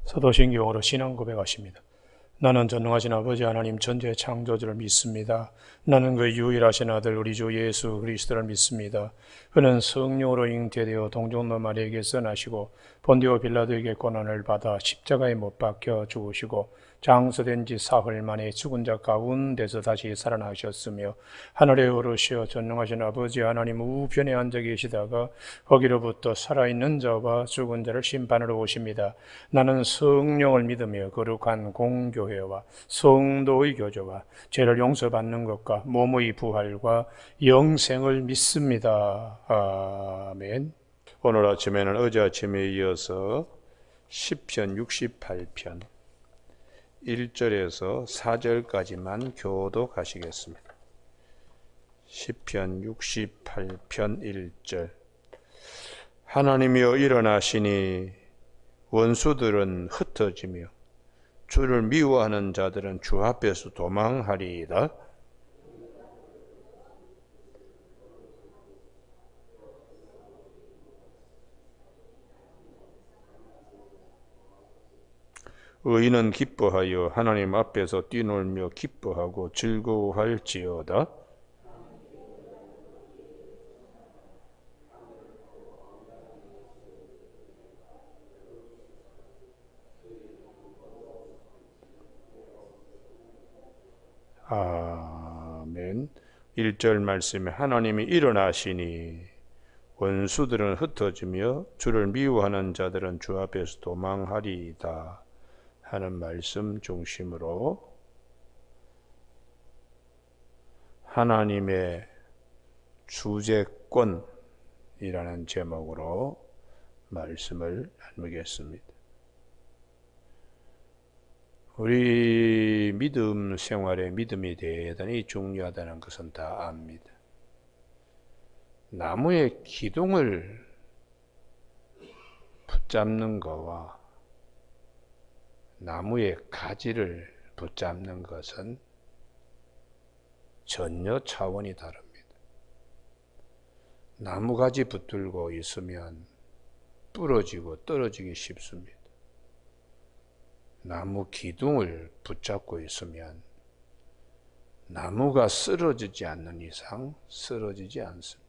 사도신경으로 신앙 고백하십니다. 나는 전능하신 아버지 하나님 전지의 창조주를 믿습니다. 나는 그 유일하신 아들 우리 주 예수 그리스도를 믿습니다. 그는 성령으로 잉태되어 동정녀 마리아에게서 나시고 본디오 빌라도에게 고난을 받아 십자가에 못 박혀 죽으시고 장서된 지 사흘 만에 죽은 자 가운데서 다시 살아나셨으며 하늘에 오르시어 전능하신 아버지 하나님 우편에 앉아 계시다가 거기로부터 살아있는 자와 죽은 자를 심판하러 오십니다. 나는 성령을 믿으며 거룩한 공교회와 성도의 교제와 죄를 용서받는 것과 몸의 부활과 영생을 믿습니다. 아멘. 오늘 아침에는 어제 아침에 이어서 시편 68편 1절에서 4절까지만 교독하시겠습니다. 시편 68편 1절. 하나님이여 일어나시니 원수들은 흩어지며 주를 미워하는 자들은 주 앞에서 도망하리이다. 의인은 기뻐하여 하나님 앞에서 뛰놀며 기뻐하고 즐거워할지어다. 아멘. 1절 말씀에 하나님이 일어나시니 원수들은 흩어지며 주를 미워하는 자들은 주 앞에서 도망하리이다 하는 말씀 중심으로 하나님의 주재권이라는 제목으로 말씀을 나누겠습니다. 우리 믿음 생활에 믿음이 대단히 중요하다는 것은 다 압니다. 나무의 기둥을 붙잡는 것과 나무의 가지를 붙잡는 것은 전혀 차원이 다릅니다. 나무가지 붙들고 있으면 부러지고 떨어지기 쉽습니다. 나무 기둥을 붙잡고 있으면 나무가 쓰러지지 않는 이상 쓰러지지 않습니다.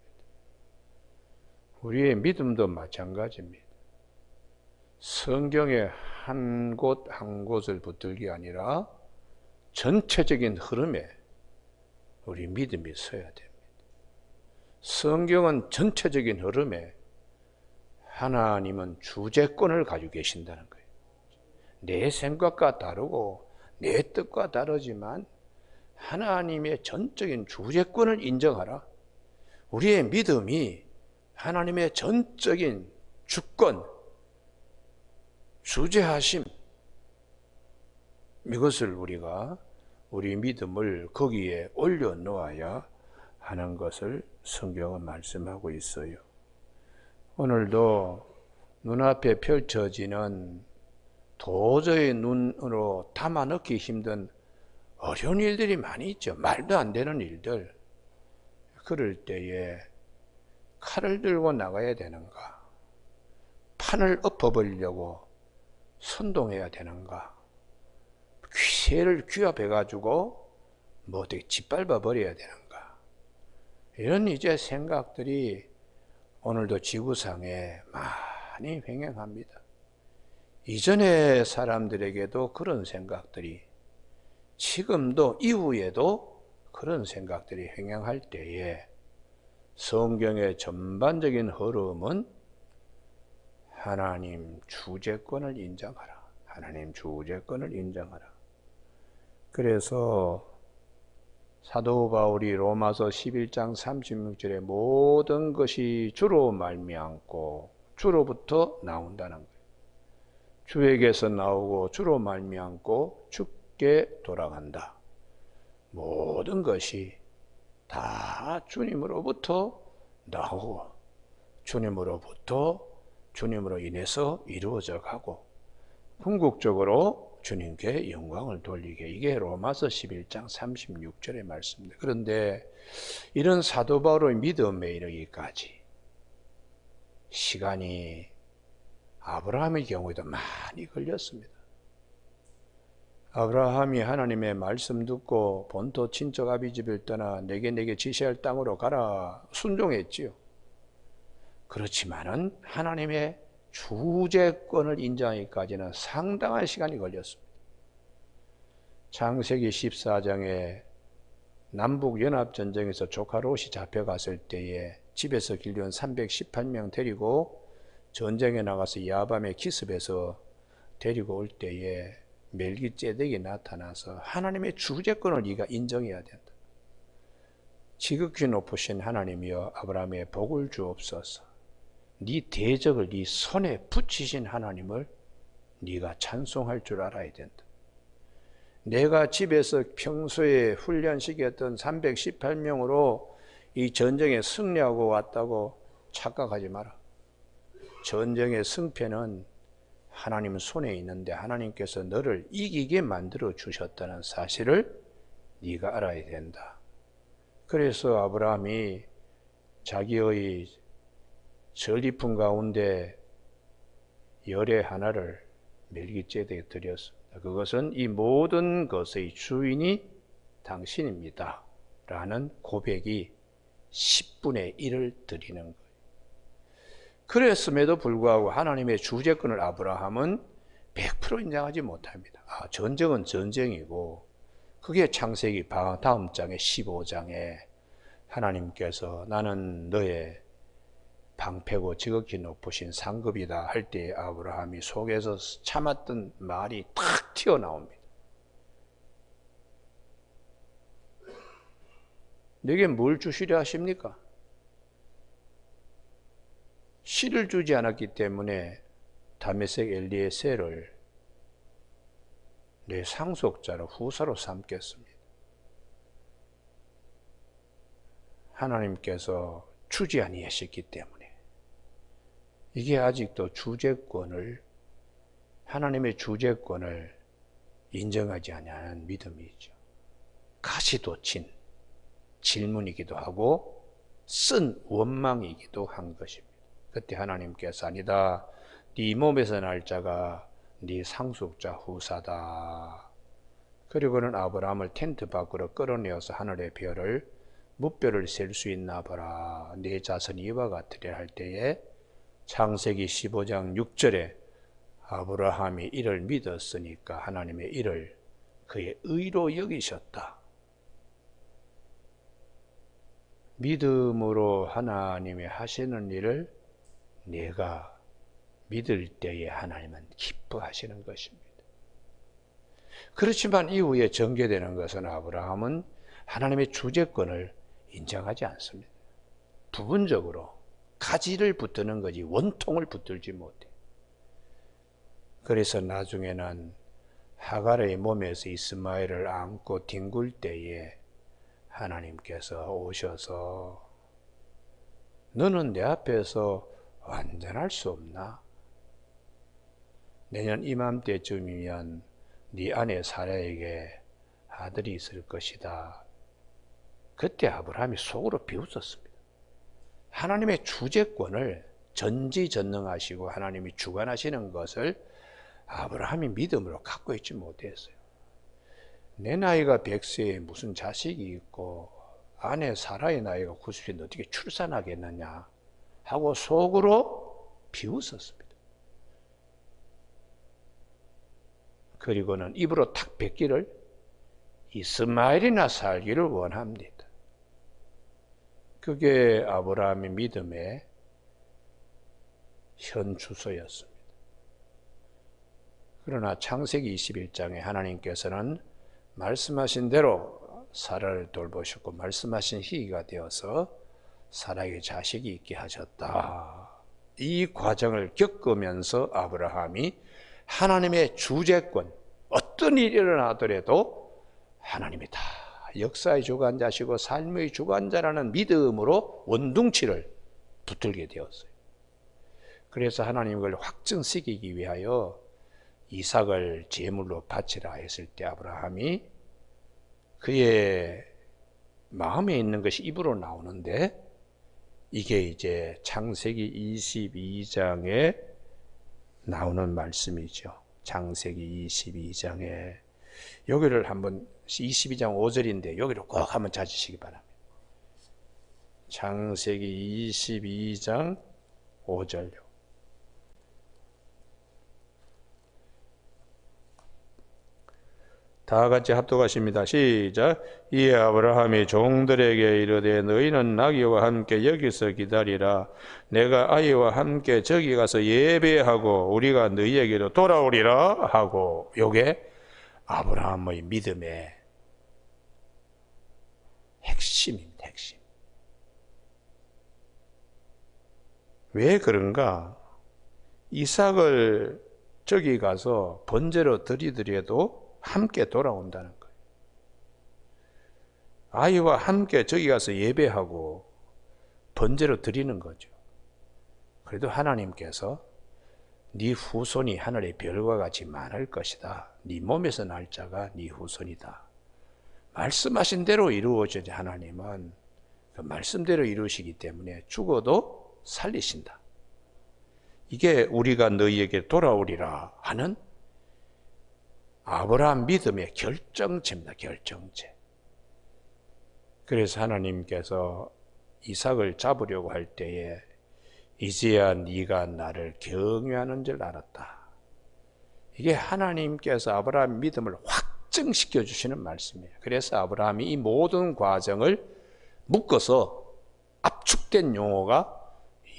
우리의 믿음도 마찬가지입니다. 성경의 한 곳 한 곳을 붙들기 아니라 전체적인 흐름에 우리 믿음이 서야 됩니다. 성경은 전체적인 흐름에 하나님은 주재권을 가지고 계신다는 거예요. 내 생각과 다르고 내 뜻과 다르지만 하나님의 전적인 주재권을 인정하라. 우리의 믿음이 하나님의 전적인 주권, 주재하심, 이것을 우리가 우리 믿음을 거기에 올려놓아야 하는 것을 성경은 말씀하고 있어요. 오늘도 눈앞에 펼쳐지는 도저히 눈으로 담아 넣기 힘든 어려운 일들이 많이 있죠. 말도 안 되는 일들. 그럴 때에 칼을 들고 나가야 되는가? 판을 엎어버리려고 선동해야 되는가? 새를 귀합해가지고 뭐 어떻게 짓밟아 버려야 되는가? 이런 이제 생각들이 오늘도 지구상에 많이 횡행합니다. 이전의 사람들에게도 그런 생각들이, 지금도 이후에도 그런 생각들이 횡행할 때에 성경의 전반적인 흐름은 하나님 주재권을 인정하라. 하나님 주재권을 인정하라. 그래서 사도 바울이 로마서 11장 36절에 모든 것이 주로 말미암고 주로부터 나온다는 거예요. 주에게서 나오고 주로 말미암고 주께 돌아간다. 모든 것이 다 주님으로부터 나오고 주님으로 인해서 이루어져 가고 궁극적으로 주님께 영광을 돌리게, 이게 로마서 11장 36절의 말씀입니다. 그런데 이런 사도 바울의 믿음에 이르기까지 시간이 아브라함의 경우에도 많이 걸렸습니다. 아브라함이 하나님의 말씀 듣고 본토 친척 아비 집을 떠나 내게 지시할 땅으로 가라 순종했지요. 그렇지만은 하나님의 주재권을 인정하기까지는 상당한 시간이 걸렸습니다. 창세기 14장에 남북연합전쟁에서 조카 롯이 잡혀갔을 때에 집에서 길러온 318명 데리고 전쟁에 나가서 야밤에 기습해서 데리고 올 때에 멜기ጼ덱이 나타나서 하나님의 주재권을 네가 인정해야 된다. 지극히 높으신 하나님이여 아브라함의 복을 주옵소서. 네 대적을 네 손에 붙이신 하나님을 네가 찬송할 줄 알아야 된다. 내가 집에서 평소에 훈련시켰던 318명으로 이 전쟁에 승리하고 왔다고 착각하지 마라. 전쟁의 승패는 하나님 손에 있는데 하나님께서 너를 이기게 만들어 주셨다는 사실을 네가 알아야 된다. 그래서 아브라함이 자기의 전리품 가운데 열의 하나를 멜기ጼ덱에 드렸습니다. 그것은 이 모든 것의 주인이 당신입니다 라는 고백이 10분의 1을 드리는 거예요. 그랬음에도 불구하고 하나님의 주재권을 아브라함은 100% 인정하지 못합니다. 전쟁은 전쟁이고, 그게 창세기 다음 장의 15장에 하나님께서 나는 너의 방패고 지극히 높으신 상급이다 할 때 아브라함이 속에서 참았던 말이 탁 튀어나옵니다. 내게 뭘 주시려 하십니까? 씨를 주지 않았기 때문에 다메섹 엘리에셀을 내 상속자로 후사로 삼겠습니다. 하나님께서 주지 아니하셨기 때문에 이게 아직도 주재권을, 하나님의 주재권을 인정하지 않는 믿음이죠. 가시돋친 질문이기도 하고 쓴 원망이기도 한 것입니다. 그때 하나님께서 아니다. 네 몸에서 날 자가 네 상속자 후사다. 그리고는 아브라함을 텐트 밖으로 끌어내어서 하늘의 별을 무별을 셀 수 있나 보라. 네 자손이 이와 같으리라 할 때에 창세기 15장 6절에 아브라함이 이를 믿었으니까 하나님의 이를 그의 의로 여기셨다. 믿음으로 하나님이 하시는 일을 내가 믿을 때에 하나님은 기뻐하시는 것입니다. 그렇지만 이후에 전개되는 것은 아브라함은 하나님의 주재권을 인정하지 않습니다. 부분적으로 가지를 붙드는 거지 원통을 붙들지 못해. 그래서 나중에는 하갈의 몸에서 이스마엘을 안고 뒹굴 때에 하나님께서 오셔서 너는 내 앞에서 완전할 수 없나? 내년 이맘때쯤이면 네 아내 사라에게 아들이 있을 것이다. 그때 아브라함이 속으로 비웃었습니다. 하나님의 주재권을 전지전능하시고 하나님이 주관하시는 것을 아브라함이 믿음으로 갖고 있지 못했어요. 내 나이가 100세에 무슨 자식이 있고 아내 사라의 나이가 90세인데 어떻게 출산하겠느냐 하고 속으로 비웃었습니다. 그리고는 입으로 탁 뱉기를 이스마엘이나 살기를 원합니다. 그게 아브라함의 믿음의 현 주소였습니다. 그러나 창세기 21장에 하나님께서는 말씀하신 대로 사라를 돌보셨고 말씀하신 시기가 되어서 사라에게 자식이 있게 하셨다. 이 과정을 겪으면서 아브라함이 하나님의 주재권, 어떤 일이 일어나더라도 하나님이 다 역사의 주관자시고 삶의 주관자라는 믿음으로 원둥치를 붙들게 되었어요. 그래서 하나님이 그걸 확증시키기 위하여 이삭을 제물로 바치라 했을 때 아브라함이 그의 마음에 있는 것이 입으로 나오는데 이게 이제 창세기 22장에 나오는 말씀이죠. 창세기 22장에 여기를 한번 22장 5절인데 여기를 꼭 한번 찾으시기 바랍니다. 창세기 22장 5절요. 다 같이 합독하십니다. 시작. 이에 아브라함이 종들에게 이르되 너희는 나귀와 함께 여기서 기다리라. 내가 아이와 함께 저기 가서 예배하고 우리가 너희에게로 돌아오리라 하고, 요게 아브라함의 믿음의 핵심입니다. 핵심. 왜 그런가? 이삭을 저기 가서 번제로 드리더라도 함께 돌아온다는 거예요. 아이와 함께 저기 가서 예배하고 번제로 드리는 거죠. 그래도 하나님께서 네 후손이 하늘의 별과 같이 많을 것이다. 네 몸에서 날 자가 네 후손이다. 말씀하신 대로 이루어져야 하나님은 그 말씀대로 이루시기 때문에 죽어도 살리신다. 이게 우리가 너희에게 돌아오리라 하는 아브라함 믿음의 결정체입니다. 결정체. 그래서 하나님께서 이삭을 잡으려고 할 때에 이제야 네가 나를 경외하는 줄 알았다. 이게 하나님께서 아브라함 믿음을 확증시켜 주시는 말씀이에요. 그래서 아브라함이 이 모든 과정을 묶어서 압축된 용어가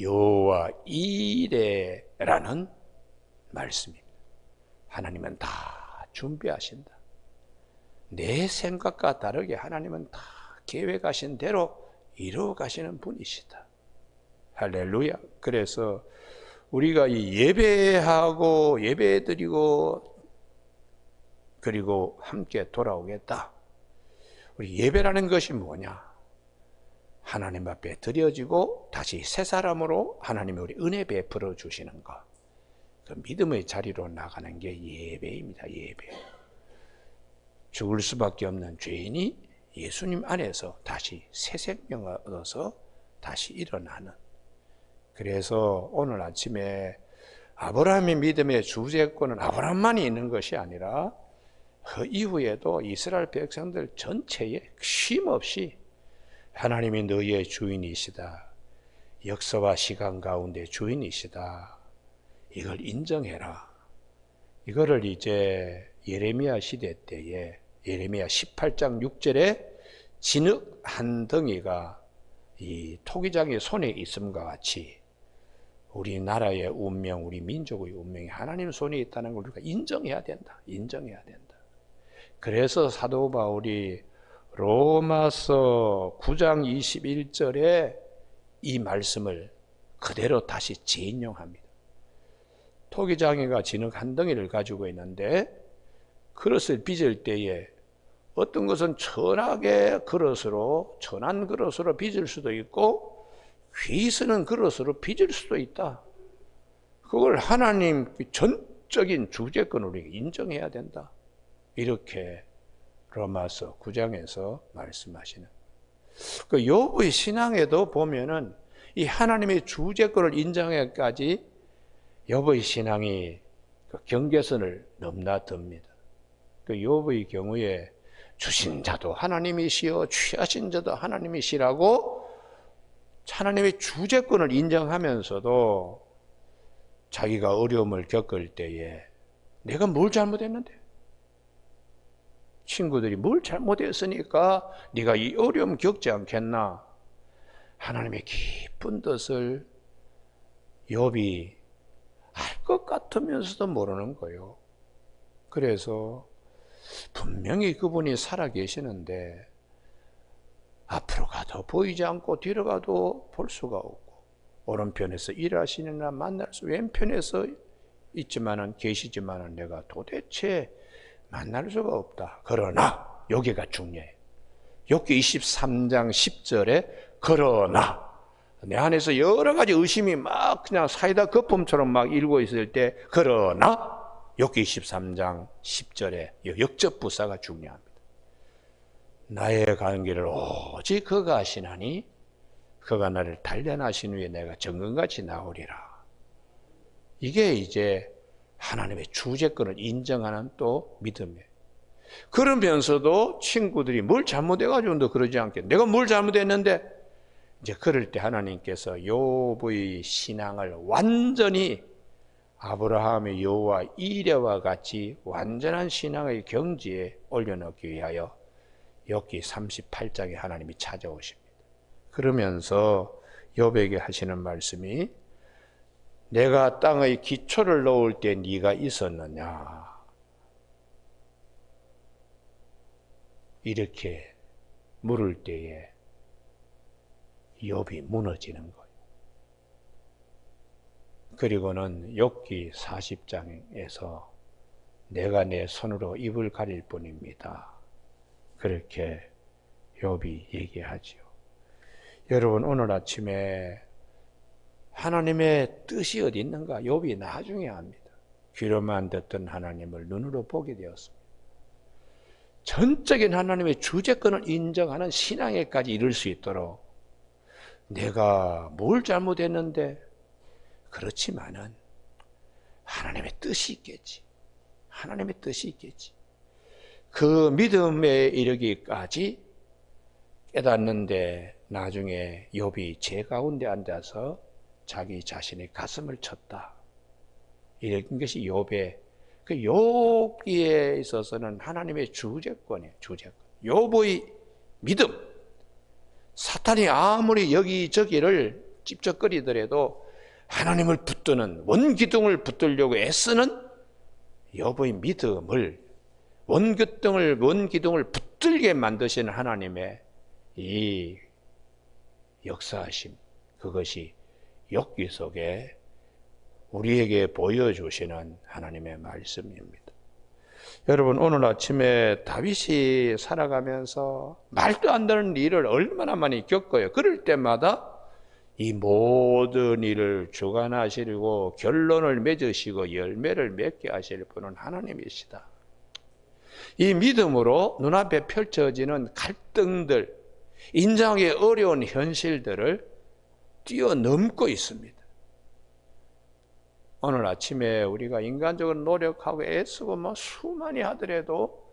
여호와 이레라는 말씀입니다. 하나님은 다 준비하신다. 내 생각과 다르게 하나님은 다 계획하신 대로 이루어 가시는 분이시다. 할렐루야. 그래서 우리가 이 예배하고 예배드리고 그리고 함께 돌아오겠다. 우리 예배라는 것이 뭐냐? 하나님 앞에 드려지고 다시 새 사람으로 하나님이 우리 은혜 베풀어 주시는 것. 그 믿음의 자리로 나가는 게 예배입니다. 예배. 죽을 수밖에 없는 죄인이 예수님 안에서 다시 새 생명을 얻어서 다시 일어나는. 그래서 오늘 아침에 아브라함의 믿음의 주재권은 아브라함만이 있는 것이 아니라 그 이후에도 이스라엘 백성들 전체에 쉼없이 하나님이 너희의 주인이시다. 역사와 시간 가운데 주인이시다. 이걸 인정해라. 이거를 이제 예레미야 시대 때에 예레미야 18장 6절에 진흙 한 덩이가 이 토기장의 손에 있음과 같이 우리나라의 운명, 우리 민족의 운명이 하나님 손에 있다는 걸 우리가 인정해야 된다. 인정해야 된다. 그래서 사도 바울이 로마서 9장 21절에 이 말씀을 그대로 다시 재인용합니다. 토기장이가 진흙 한 덩이를 가지고 있는데 그릇을 빚을 때에 어떤 것은 천한 그릇으로 빚을 수도 있고 귀 쓰는 그릇으로 빚을 수도 있다. 그걸 하나님 전적인 주재권으로 인정해야 된다. 이렇게 로마서 9장에서 말씀하시는. 그 욥의 신앙에도 보면은 이 하나님의 주재권을 인정해까지 욥의 신앙이 그 경계선을 넘나듭니다. 그 욥의 경우에 주신 자도 하나님이시여 취하신 자도 하나님이시라고 하나님의 주재권을 인정하면서도 자기가 어려움을 겪을 때에 내가 뭘 잘못했는데? 친구들이 뭘 잘못했으니까 네가 이 어려움 겪지 않겠나? 하나님의 깊은 뜻을 욥이 알 것 같으면서도 모르는 거예요. 그래서 분명히 그분이 살아계시는데 앞으로 가도 보이지 않고 뒤로 가도 볼 수가 없고 오른편에서 일하시느냐 만날 수 왼편에서 있지만은 계시지만은 내가 도대체 만날 수가 없다. 그러나 여기가 중요해요. 욥기 23장 10절에 그러나 내 안에서 여러 가지 의심이 막 그냥 사이다 거품처럼 막 일고 있을 때 그러나 욥기 23장 10절에 역접부사가 중요합니다. 나의 가는 길을 오직 그가 아시나니 그가 나를 단련하신 후에 내가 정금같이 나오리라. 이게 이제 하나님의 주재권을 인정하는 또 믿음이에요. 그러면서도 친구들이 뭘 잘못해가지고 너 그러지 않겠? 내가 뭘 잘못했는데? 이제 그럴 때 하나님께서 욥의 신앙을 완전히 아브라함의 여호와 이레와 같이 완전한 신앙의 경지에 올려놓기 위하여 욥기 38장에 하나님이 찾아오십니다. 그러면서 욥에게 하시는 말씀이 내가 땅의 기초를 놓을 때 네가 있었느냐? 이렇게 물을 때에 욥이 무너지는 거예요. 그리고는 욥기 40장에서 내가 내 손으로 입을 가릴 뿐입니다. 그렇게 욥이 얘기하지요. 여러분 오늘 아침에 하나님의 뜻이 어디 있는가? 욥이 나중에 압니다. 귀로만 듣던 하나님을 눈으로 보게 되었습니다. 전적인 하나님의 주재권을 인정하는 신앙에까지 이룰 수 있도록 내가 뭘 잘못했는데 그렇지만은 하나님의 뜻이 있겠지. 하나님의 뜻이 있겠지. 그 믿음에 이르기까지 깨닫는데 나중에 욥이 제 가운데 앉아서 자기 자신의 가슴을 쳤다. 이런 것이 욥의 그 욥기에 있어서는 하나님의 주재권이에요. 주재권. 욥의 믿음. 사탄이 아무리 여기저기를 찝쩍거리더라도 하나님을 붙드는 원기둥을 붙들려고 애쓰는 욥의 믿음을 원기둥을 붙들게 만드시는 하나님의 이 역사하심, 그것이 욥기 속에 우리에게 보여주시는 하나님의 말씀입니다. 여러분 오늘 아침에 다윗이 살아가면서 말도 안 되는 일을 얼마나 많이 겪어요. 그럴 때마다 이 모든 일을 주관하시고 결론을 맺으시고 열매를 맺게 하실 분은 하나님이시다. 이 믿음으로 눈앞에 펼쳐지는 갈등들, 인정하기 어려운 현실들을 뛰어넘고 있습니다. 오늘 아침에 우리가 인간적으로 노력하고 애쓰고 수많이 하더라도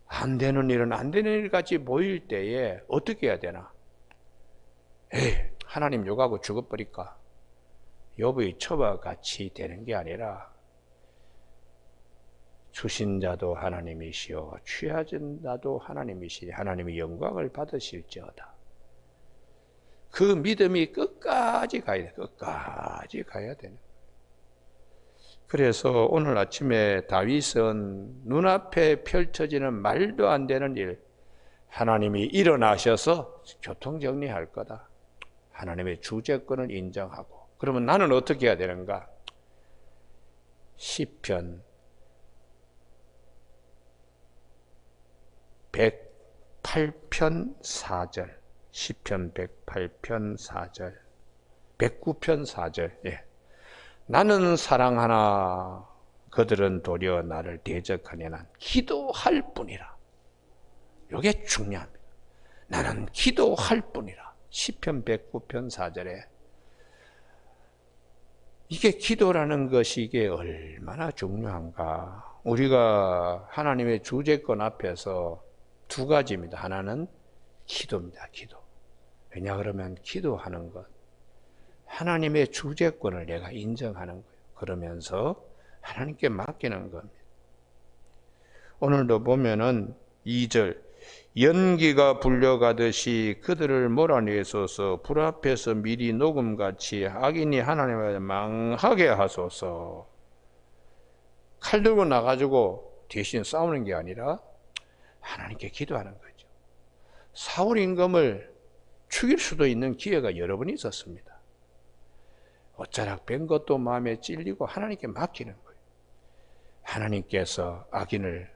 안 되는 일은 안 되는 일같이 보일 때에 어떻게 해야 되나? 하나님 욕하고 죽어버릴까? 욥의 처와 같이 되는 게 아니라 주신 자도 하나님이시오 취하신 자도 하나님이시니 하나님의 영광을 받으실지어다. 그 믿음이 끝까지 가야 돼. 끝까지 가야 되는 거예요. 그래서 오늘 아침에 다윗은 눈앞에 펼쳐지는 말도 안 되는 일, 하나님이 일어나셔서 교통정리할 거다. 하나님의 주재권을 인정하고. 그러면 나는 어떻게 해야 되는가? 시편 108편 4절, 시편 108편 4절, 109편 4절. 예. 나는 사랑하나 그들은 도리어 나를 대적하려나 기도할 뿐이라. 이게 중요합니다. 나는 기도할 뿐이라. 시편 109편 4절에 이게 기도라는 것이 이게 얼마나 중요한가. 우리가 하나님의 주재권 앞에서 두 가지입니다. 하나는 기도입니다. 기도. 왜냐 그러면 기도하는 것, 하나님의 주재권을 내가 인정하는 거예요. 그러면서 하나님께 맡기는 겁니다. 오늘도 보면은 2절 연기가 불려가듯이 그들을 몰아내소서 불 앞에서 미리 녹음같이 악인이 하나님을 망하게 하소서. 칼 들고 나가지고 대신 싸우는 게 아니라 하나님께 기도하는 거죠. 사울 임금을 죽일 수도 있는 기회가 여러 번 있었습니다. 어쩌락 뵌 것도 마음에 찔리고 하나님께 맡기는 거예요. 하나님께서 악인을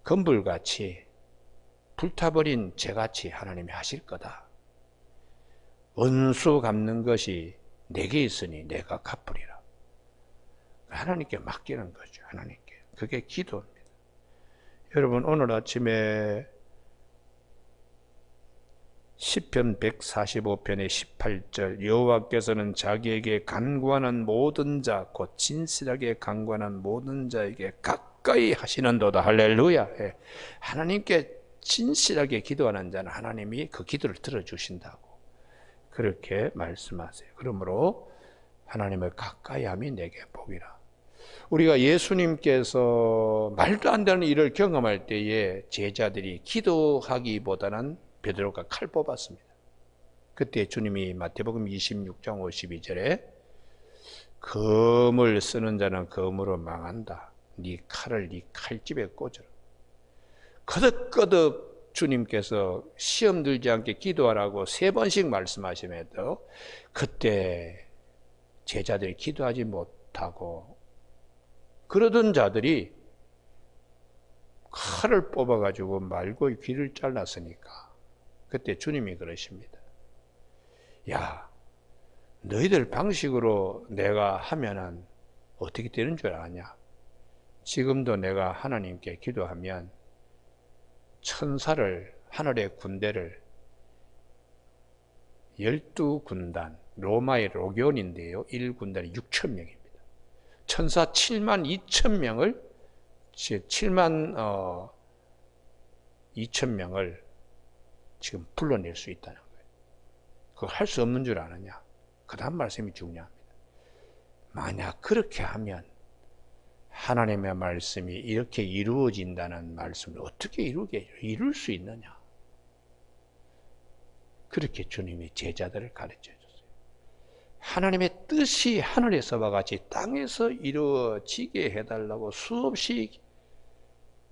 검불같이 불타버린 죄같이 하나님이 하실 거다. 원수 갚는 것이 내게 있으니 내가 갚으리라. 하나님께 맡기는 거죠. 하나님께. 그게 기도입니다. 여러분 오늘 아침에 시편 145편의 18절 여호와께서는 자기에게 간구하는 모든 자 곧 진실하게 간구하는 모든 자에게 가까이 하시는도다. 할렐루야. 하나님께 진실하게 기도하는 자는 하나님이 그 기도를 들어주신다고 그렇게 말씀하세요. 그러므로 하나님을 가까이 함이 내게 복이라. 우리가 예수님께서 말도 안 되는 일을 경험할 때에 제자들이 기도하기보다는 베드로가 칼 뽑았습니다. 그때 주님이 마태복음 26장 52절에 검을 쓰는 자는 검으로 망한다. 네 칼을 네 칼집에 꽂아라. 거듭거듭 주님께서 시험 들지 않게 기도하라고 3번씩 말씀하심에도 그때 제자들이 기도하지 못하고 그러던 자들이 칼을 뽑아가지고 말고의 귀를 잘랐으니까 그때 주님이 그러십니다. 야, 너희들 방식으로 내가 하면은 어떻게 되는 줄 아냐? 지금도 내가 하나님께 기도하면 천사를, 하늘의 군대를 12군단, 로마의 로기온인데요. 1군단이 6,000명입니다. 천사 7만 2천 명을 7만 2천 명을 지금 불러낼 수 있다는 거예요. 그거 할 수 없는 줄 아느냐? 그 다음 말씀이 중요합니다. 만약 그렇게 하면 하나님의 말씀이 이렇게 이루어진다는 말씀을 어떻게 이룰 수 있느냐? 그렇게 주님이 제자들을 가르쳐 줬어요. 하나님의 뜻이 하늘에서와 같이 땅에서 이루어지게 해달라고 수없이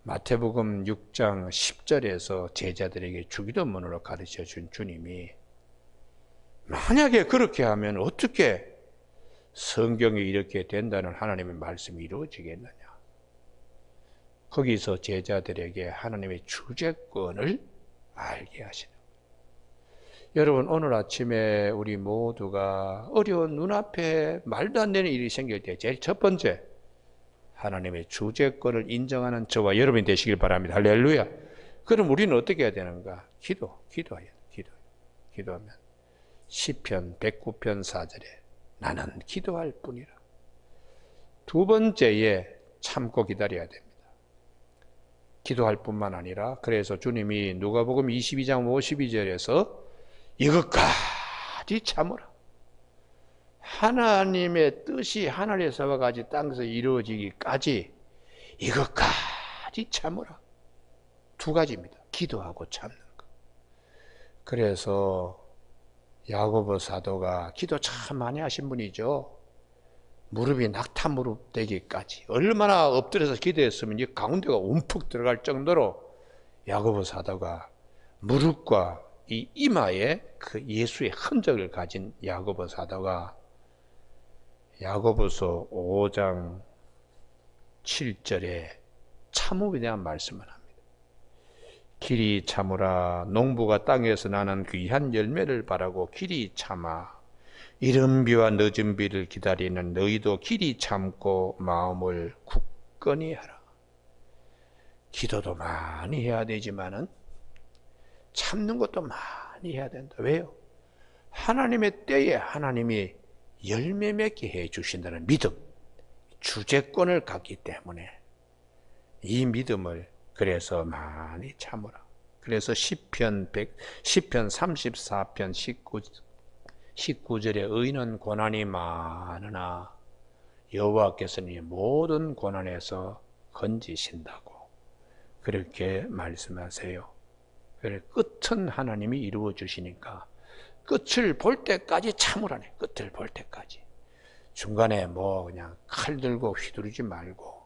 마태복음 6장 10절에서 제자들에게 주기도문으로 가르쳐 준 주님이 만약에 그렇게 하면 어떻게 성경이 이렇게 된다는 하나님의 말씀이 이루어지겠느냐? 거기서 제자들에게 하나님의 주재권을 알게 하시는 거예요. 여러분, 오늘 아침에 우리 모두가 어려운 눈앞에 말도 안 되는 일이 생길 때 제일 첫 번째 하나님의 주재권을 인정하는 저와 여러분이 되시길 바랍니다. 할렐루야. 그럼 우리는 어떻게 해야 되는가? 기도해야 돼. 기도하면 시편 109편 4절에 나는 기도할 뿐이라. 두 번째에 참고 기다려야 됩니다. 기도할 뿐만 아니라 그래서 주님이 누가복음 22장 52절에서 이것까지 참으라. 하나님의 뜻이 하늘에서와 같이 땅에서 이루어지기까지 이것까지 참으라. 두 가지입니다. 기도하고 참는 것. 그래서 야고보 사도가 기도 참 많이 하신 분이죠. 무릎이 낙타 무릎 되기까지 얼마나 엎드려서 기도했으면 이 가운데가 움푹 들어갈 정도로 야고보 사도가 무릎과 이 이마에 그 예수의 흔적을 가진 야고보 사도가 야고보서 5장 7절에 참음에 대한 말씀을 합니다. 길이 참으라. 농부가 땅에서 나는 귀한 열매를 바라고 길이 참아. 이른 비와 늦은 비를 기다리는 너희도 길이 참고 마음을 굳건히 하라. 기도도 많이 해야 되지만은 참는 것도 많이 해야 된다. 왜요? 하나님의 때에 하나님이 열매 맺게 해 주신다는 믿음, 주재권을 갖기 때문에 이 믿음을 그래서 많이 참으라. 그래서 시편 34편 19절에 의인은 고난이 많으나 여호와께서는 이 모든 고난에서 건지신다고 그렇게 말씀하세요. 그래 끝은 하나님이 이루어 주시니까 끝을 볼 때까지 참으라네. 끝을 볼 때까지. 중간에 뭐 그냥 칼 들고 휘두르지 말고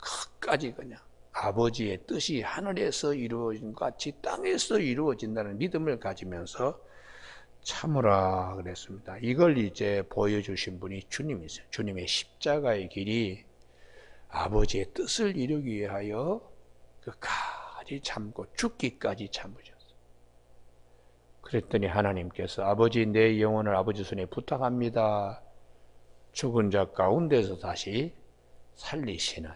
끝까지 그냥 아버지의 뜻이 하늘에서 이루어진 것 같이 땅에서 이루어진다는 믿음을 가지면서 참으라 그랬습니다. 이걸 이제 보여주신 분이 주님이세요. 주님의 십자가의 길이 아버지의 뜻을 이루기 위하여 끝까지 참고 죽기까지 참으셨어요. 그랬더니 하나님께서 아버지 내 영혼을 아버지 손에 부탁합니다. 죽은 자 가운데서 다시 살리시는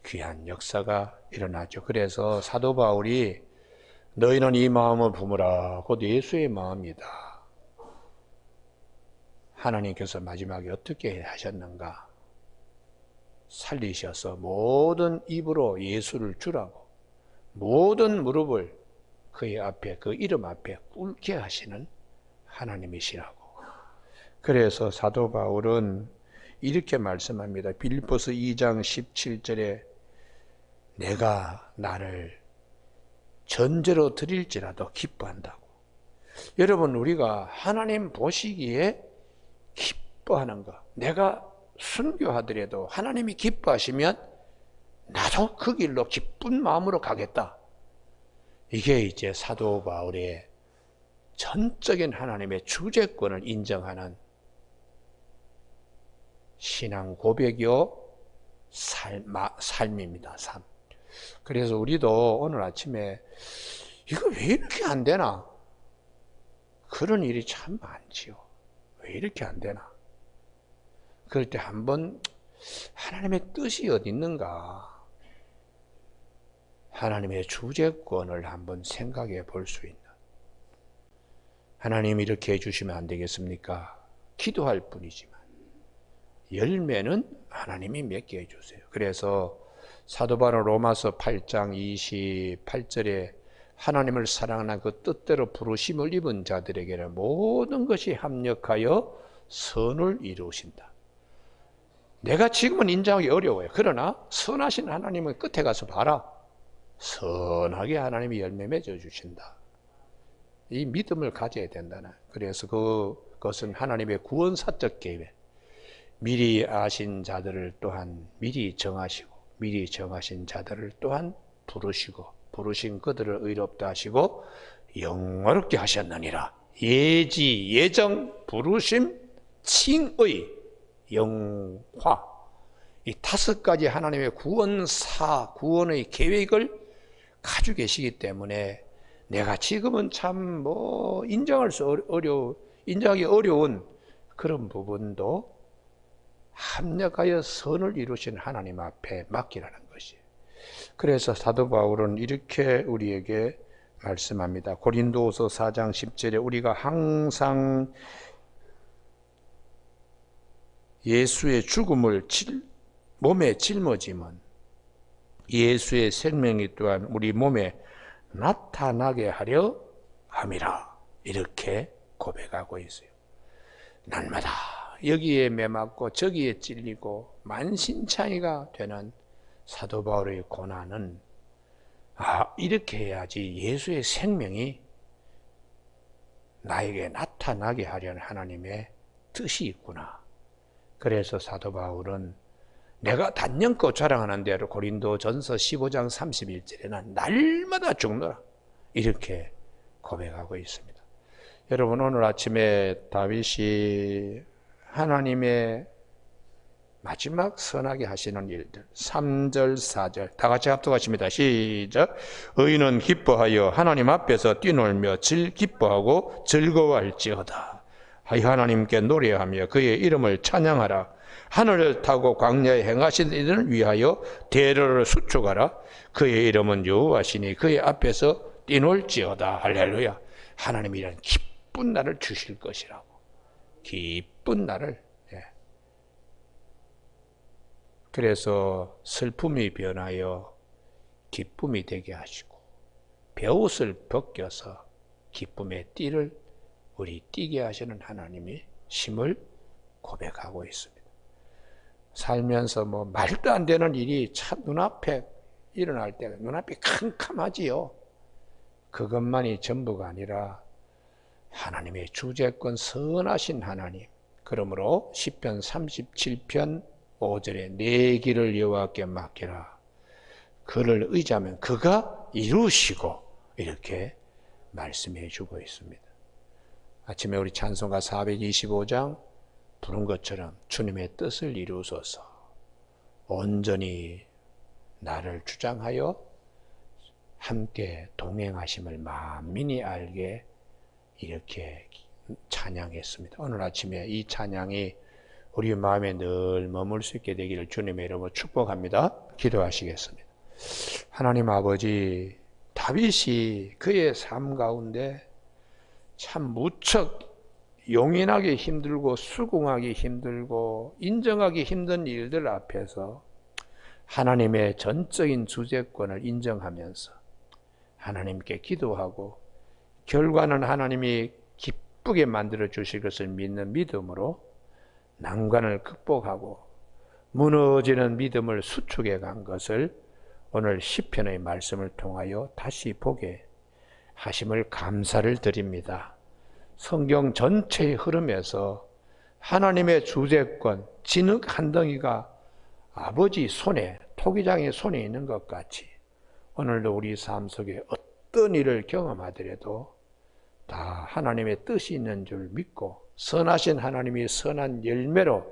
귀한 역사가 일어나죠. 그래서 사도 바울이 너희는 이 마음을 품으라. 곧 예수의 마음이다. 하나님께서 마지막에 어떻게 하셨는가? 살리셔서 모든 입으로 예수를 주라고, 모든 무릎을 그의 앞에, 그 이름 앞에 꿇게 하시는 하나님이시라고. 그래서 사도 바울은 이렇게 말씀합니다. 빌립보서 2장 17절에 내가 나를 전제로 드릴지라도 기뻐한다고. 여러분, 우리가 하나님 보시기에 기뻐하는 것, 내가 순교하더라도 하나님이 기뻐하시면 나도 그 길로 기쁜 마음으로 가겠다. 이게 이제 사도 바울의 전적인 하나님의 주재권을 인정하는 신앙 고백이요 삶입니다. 삶. 그래서 우리도 오늘 아침에 이거 왜 이렇게 안 되나? 그런 일이 참 많지요. 왜 이렇게 안 되나? 그럴 때 한번 하나님의 뜻이 어디 있는가? 하나님의 주재권을 한번 생각해 볼 수 있는. 하나님 이렇게 해주시면 안 되겠습니까? 기도할 뿐이지만 열매는 하나님이 맺게 해주세요. 그래서 사도 바울 로마서 8장 28절에 하나님을 사랑하는 그 뜻대로 부르심을 입은 자들에게는 모든 것이 합력하여 선을 이루신다. 내가 지금은 인정하기 어려워요. 그러나 선하신 하나님은 끝에 가서 봐라. 선하게 하나님이 열매 맺어주신다. 이 믿음을 가져야 된다는. 그래서 그것은 하나님의 구원사적 계획. 미리 아신 자들을 또한 미리 정하시고, 미리 정하신 자들을 또한 부르시고, 부르신 그들을 의롭다 하시고 영화롭게 하셨느니라. 예지, 예정, 부르심, 칭의, 영화. 이 5가지 하나님의 구원의 계획을 가지고 계시기 때문에 내가 지금은 참 인정하기 어려운 그런 부분도 합력하여 선을 이루신 하나님 앞에 맡기라는 것이에요. 그래서 사도 바울은 이렇게 우리에게 말씀합니다. 고린도후서 4장 10절에 우리가 항상 예수의 죽음을 몸에 짊어짐은 예수의 생명이 또한 우리 몸에 나타나게 하려 함이라. 이렇게 고백하고 있어요. 날마다 여기에 매맞고 저기에 찔리고 만신창이가 되는 사도 바울의 고난은 이렇게 해야지 예수의 생명이 나에게 나타나게 하려는 하나님의 뜻이 있구나. 그래서 사도 바울은 내가 단연코 자랑하는 대로 고린도전서 15장 31절에는 날마다 죽노라 이렇게 고백하고 있습니다. 여러분, 오늘 아침에 다윗이 하나님의 마지막 선하게 하시는 일들 3절 4절 다 같이 합독하십니다. 시작. 의인은 기뻐하여 하나님 앞에서 뛰놀며 기뻐하고 즐거워할지어다. 하나님께 노래하며 그의 이름을 찬양하라. 하늘을 타고 광야에 행하신 이들을 위하여 대로를 수축하라. 그의 이름은 여호와시니 그의 앞에서 뛰놀지어다. 할렐루야. 하나님이란 기쁜 날을 주실 것이라고. 기쁜 날을. 그래서 슬픔이 변하여 기쁨이 되게 하시고 벼옷을 벗겨서 기쁨의 띠를 우리 띠게 하시는 하나님이 심을 고백하고 있습니다. 살면서 말도 안 되는 일이 참 눈앞에 일어날 때 눈앞이 캄캄하지요. 그것만이 전부가 아니라 하나님의 주재권 선하신 하나님. 그러므로 시편 37편 5절에 내 길을 여호와께 맡기라. 그를 의지하면 그가 이루시고 이렇게 말씀해 주고 있습니다. 아침에 우리 찬송가 425장 부른 것처럼 주님의 뜻을 이루소서. 온전히 나를 주장하여 함께 동행하심을 만민이 알게 이렇게 찬양했습니다. 오늘 아침에 이 찬양이 우리 마음에 늘 머물 수 있게 되기를 주님의 이름으로 축복합니다. 기도하시겠습니다. 하나님 아버지, 다윗이 그의 삶 가운데 참 무척 용인하기 힘들고 수긍하기 힘들고 인정하기 힘든 일들 앞에서 하나님의 전적인 주재권을 인정하면서 하나님께 기도하고 결과는 하나님이 기쁘게 만들어 주실 것을 믿는 믿음으로 난관을 극복하고 무너지는 믿음을 수축해 간 것을 오늘 시편의 말씀을 통하여 다시 보게 하심을 감사를 드립니다. 성경 전체의 흐름에서 하나님의 주재권, 진흙 한 덩이가 아버지 손에, 토기장의 손에 있는 것 같이 오늘도 우리 삶 속에 어떤 일을 경험하더라도 다 하나님의 뜻이 있는 줄 믿고 선하신 하나님이 선한 열매로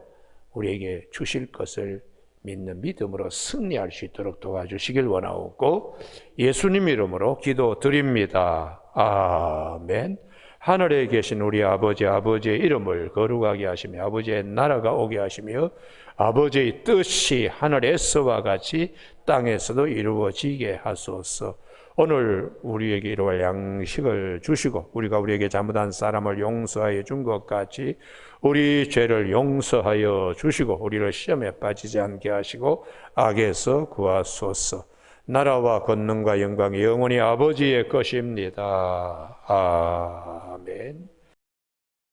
우리에게 주실 것을 믿는 믿음으로 승리할 수 있도록 도와주시길 원하옵고 예수님 이름으로 기도드립니다. 아멘. 하늘에 계신 우리 아버지의 이름을 거룩하게 하시며 아버지의 나라가 오게 하시며 아버지의 뜻이 하늘에서와 같이 땅에서도 이루어지게 하소서. 오늘 우리에게 이루어갈 양식을 주시고 우리가 우리에게 잘못한 사람을 용서하여 준 것 같이 우리 죄를 용서하여 주시고 우리를 시험에 빠지지 않게 하시고 악에서 구하소서. 나라와 권능과 영광이 영원히 아버지의 것입니다. 아멘.